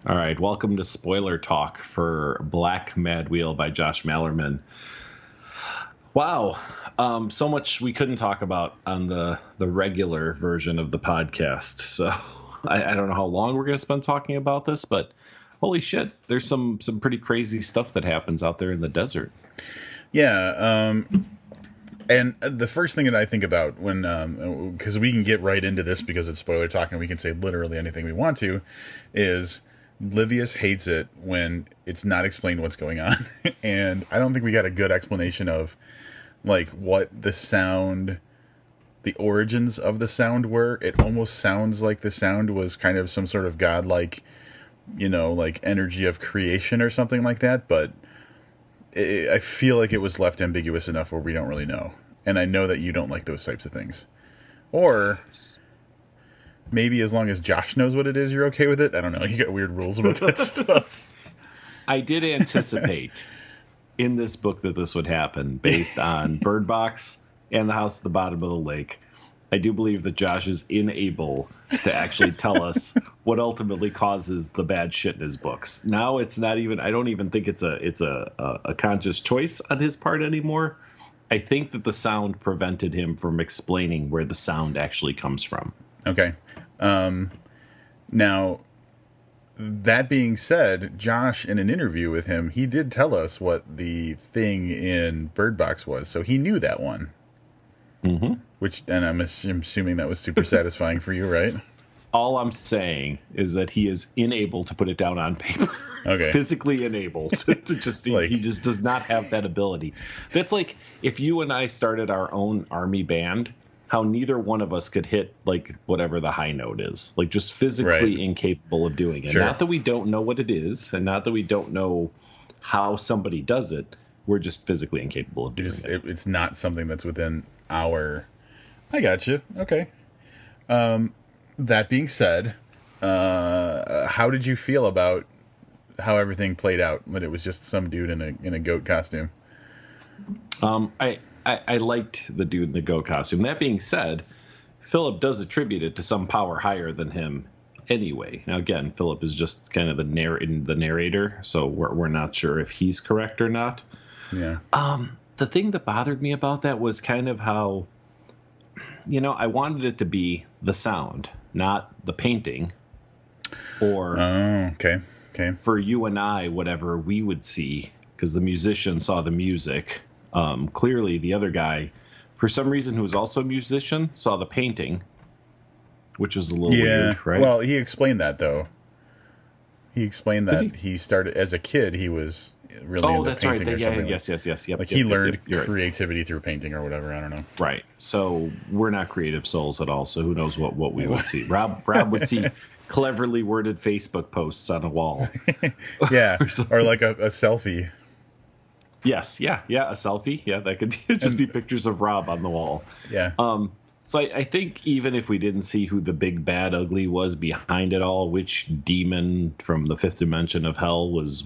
All right, welcome to Spoiler Talk for Black Mad Wheel by Josh Malerman. Wow, so much we couldn't talk about on the regular version of the podcast. So I don't know how long we're going to spend talking about this, but holy shit, there's some pretty crazy stuff that happens out there in the desert. Yeah, and the first thing that I think about when, because we can get right into this because it's spoiler talk and we can say literally anything we want to, is Livius hates it when it's not explained what's going on. And I don't think we got a good explanation of, like, what the sound, the origins of the sound were. It almost sounds like the sound was kind of some sort of godlike, like energy of creation or something like that, but I feel like it was left ambiguous enough where we don't really know. And I know that you don't like those types of things. Or maybe as long as Josh knows what it is, you're okay with it. I don't know. You got weird rules about that stuff. I did anticipate in this book that this would happen based on Bird Box and The House at the Bottom of the Lake. I do believe that Josh is unable to actually tell us what ultimately causes the bad shit in his books. Now it's not even, I don't even think it's a conscious choice on his part anymore. I think that the sound prevented him from explaining where the sound actually comes from. Okay. Now, that being said, Josh, in an interview with him, he did tell us what the thing in Bird Box was. So he knew that one. Mm-hmm. And I'm assuming that was super satisfying for you, right? All I'm saying is that he is unable to put it down on paper. Okay. Physically unable to just, like, he just does not have that ability. That's like if you and I started our own army band, how neither one of us could hit, like, whatever the high note is, like, just physically incapable of doing it. Sure. Not that we don't know what it is, and not that we don't know how somebody does it. We're just physically incapable of doing it. It's not something that's within our... I got you. Okay. That being said, how did you feel about how everything played out? That it was just some dude in a goat costume. I liked the dude in the goat costume. That being said, Philip does attribute it to some power higher than him anyway. Now, again, Philip is just kind of the narrator, so we're not sure if he's correct or not. Yeah. The thing that bothered me about that was kind of how, I wanted it to be the sound, not the painting, or okay. For you and I, whatever we would see, because the musician saw the music. Clearly, the other guy, for some reason, who was also a musician, saw the painting, which was a little weird, right? Well, he explained that, though. He explained that he started as a kid. He was really into painting or something. Yes. Yep, like he learned creativity through painting or whatever. I don't know. Right. So we're not creative souls at all. So who knows what we would see? Rob would see cleverly worded Facebook posts on a wall. Yeah, or like a selfie. Yes, yeah, a selfie. Yeah, that could be pictures of Rob on the wall. Yeah. So I think even if we didn't see who the big bad ugly was behind it all, which demon from the fifth dimension of hell was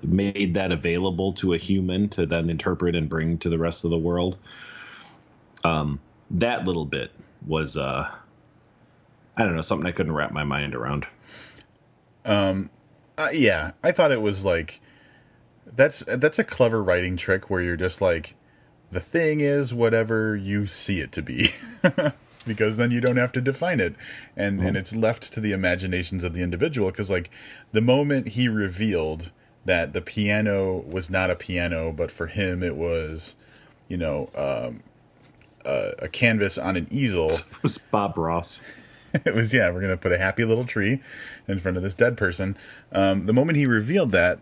made that available to a human to then interpret and bring to the rest of the world, that little bit was I don't know, something I couldn't wrap my mind around. Yeah, I thought it was like that's a clever writing trick where you're just like, the thing is whatever you see it to be, because then you don't have to define it, and it's left to the imaginations of the individual. Because like the moment he revealed that the piano was not a piano, but for him it was, a canvas on an easel. It was Bob Ross. It was, we're gonna put a happy little tree in front of this dead person. The moment he revealed that,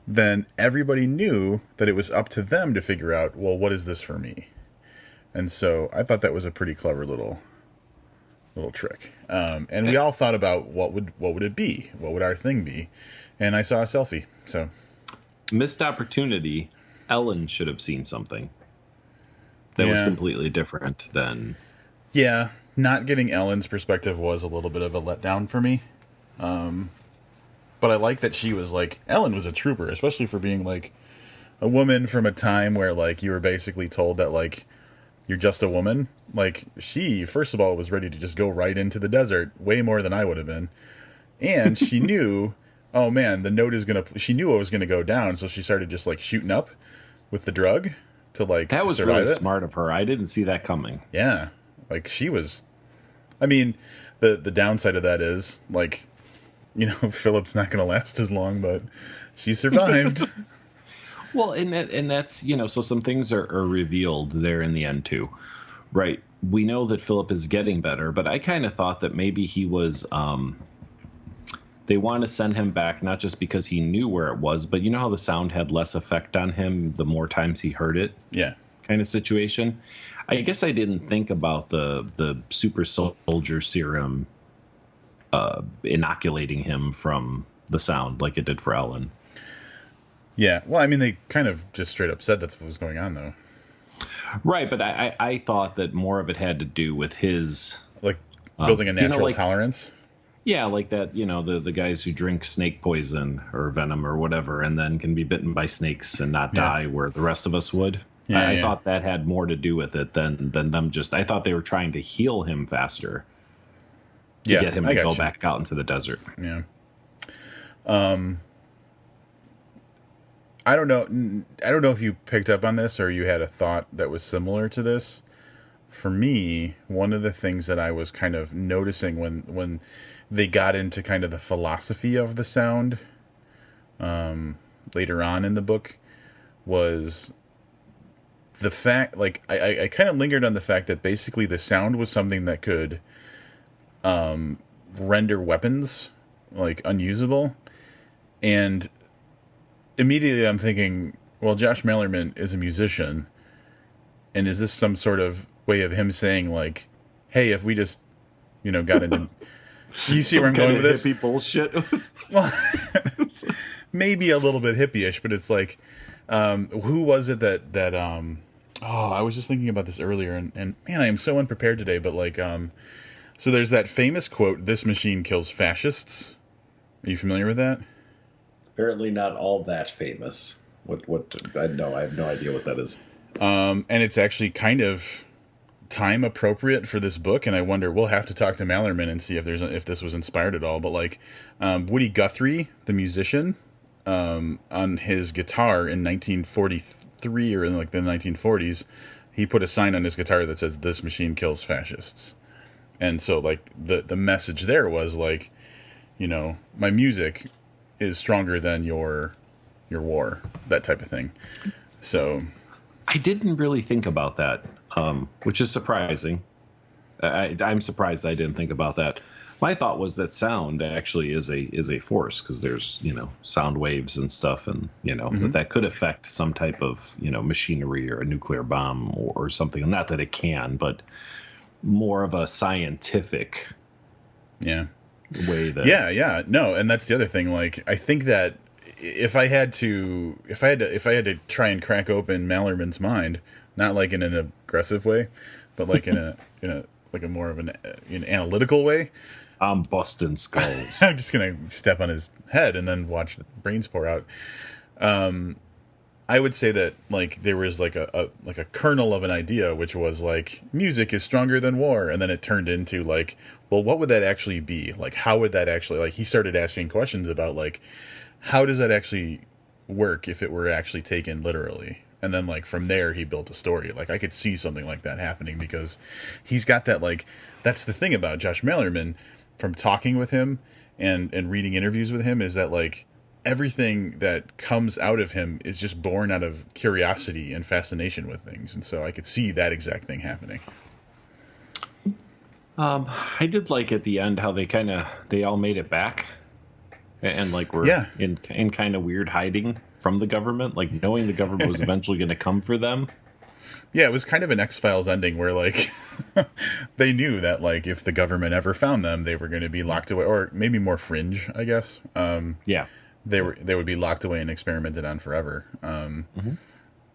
then everybody knew that it was up to them to figure out, well, what is this for me? And so I thought that was a pretty clever little trick. And we all thought about what would it be? What would our thing be? And I saw a selfie. So missed opportunity. Ellen should have seen something that was completely different than. Yeah, not getting Ellen's perspective was a little bit of a letdown for me. But I like that she was like, Ellen was a trooper, especially for being like a woman from a time where like you were basically told that like you're just a woman. Like she, first of all, was ready to just go right into the desert way more than I would have been. And she knew oh man, the note is gonna. She knew it was gonna go down, so she started just like shooting up with the drug to like That was survive really it. smart of her. I didn't see that coming. Yeah, like she was. I mean, the downside of that is like, Philip's not gonna last as long, but she survived. Well, and that's so some things are revealed there in the end too, right? We know that Philip is getting better, but I kind of thought that maybe he was. They want to send him back not just because he knew where it was, but you know how the sound had less effect on him the more times he heard it. Yeah, kind of situation. I guess I didn't think about the super soldier serum inoculating him from the sound like it did for Ellen. yeah. Well, I mean, they kind of just straight up said that's what was going on, though. Right, but I thought that more of it had to do with his like building a natural tolerance. Yeah, like that. The guys who drink snake poison or venom or whatever, and then can be bitten by snakes and not die, where the rest of us would. Yeah, I thought that had more to do with it than them just. I thought they were trying to heal him faster to get him to go back out into the desert. Yeah. I don't know if you picked up on this or you had a thought that was similar to this. For me, one of the things that I was kind of noticing when they got into kind of the philosophy of the sound later on in the book was the fact, like, I kind of lingered on the fact that basically the sound was something that could render weapons, like, unusable. And immediately I'm thinking, well, Josh Malerman is a musician, and is this some sort of way of him saying, like, hey, if we just, got into... You see where I'm going with this? Hippie bullshit. Well, maybe a little bit hippie-ish, but it's like, who was it that I was just thinking about this earlier, and man, I am so unprepared today, but like, so there's that famous quote, "This machine kills fascists." Are you familiar with that? Apparently not all that famous. What I know, I have no idea what that is. And it's actually kind of time appropriate for this book, and I wonder, we'll have to talk to Malerman and see if this was inspired at all. But like, Woody Guthrie, the musician, on his guitar in 1943 or in like the 1940s, he put a sign on his guitar that says, "This machine kills fascists." And so like the message there was like, my music is stronger than your war, that type of thing. So I didn't really think about that, which is surprising. I'm surprised I didn't think about that. My thought was that sound actually is a force, because there's sound waves and stuff, and that could affect some type of machinery or a nuclear bomb or something. Not that it can, but more of a scientific way that no, and that's the other thing. Like, I think that if I had to try and crack open Malerman's mind, not like in an aggressive way, but like in a like a more of an analytical way, I'm busting skulls. I'm just gonna step on his head and then watch brains pour out. I would say that like there was like a kernel of an idea, which was like, music is stronger than war, and then it turned into like, well, what would that actually be? Like, how would that actually, like, he started asking questions about like, how does that actually work if it were actually taken literally? And then like from there he built a story. Like, I could see something like that happening, because he's got that, like, that's the thing about Josh Malerman, from talking with him and reading interviews with him, is that like everything that comes out of him is just born out of curiosity and fascination with things. And so I could see that exact thing happening. I did like at the end how they all made it back, and like were in kind of weird hiding from the government, like knowing the government was eventually going to come for them. Yeah, it was kind of an X-Files ending where like they knew that like if the government ever found them, they were going to be locked away, or maybe more fringe, I guess. They would be locked away and experimented on forever.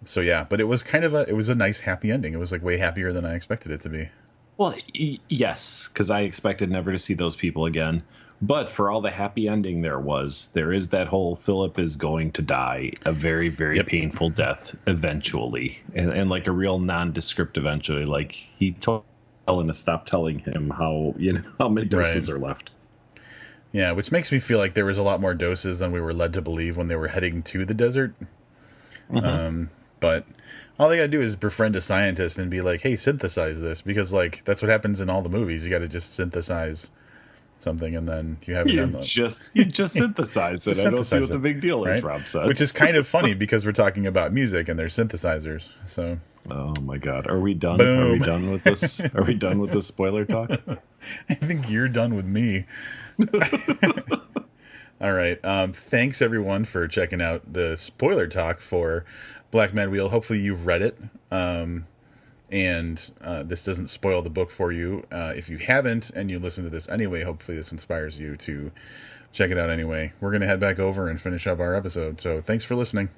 So yeah, but it was kind of a nice happy ending. It was like way happier than I expected it to be. Well, yes, because I expected never to see those people again. But for all the happy ending there is that whole Philip is going to die a very, very painful death eventually. And like a real nondescript eventually. Like, he told Ellen to stop telling him how many doses are left. Yeah, which makes me feel like there was a lot more doses than we were led to believe when they were heading to the desert. But all they gotta do is befriend a scientist and be like, "Hey, synthesize this," because like that's what happens in all the movies. You got to just synthesize something, and then you have it You on the just synthesize it. Just I don't see synthesize what the it, big deal is, right? Rob says. Which is kind of funny because we're talking about music and they're synthesizers. So, Oh my god, are we done? Boom. Are we done with this? Are we done with this spoiler talk? I think you're done with me. All right. Thanks everyone for checking out the spoiler talk for Black Mad Wheel. Hopefully you've read it. And this doesn't spoil the book for you. If you haven't and you listen to this anyway, hopefully this inspires you to check it out anyway. We're going to head back over and finish up our episode. So thanks for listening.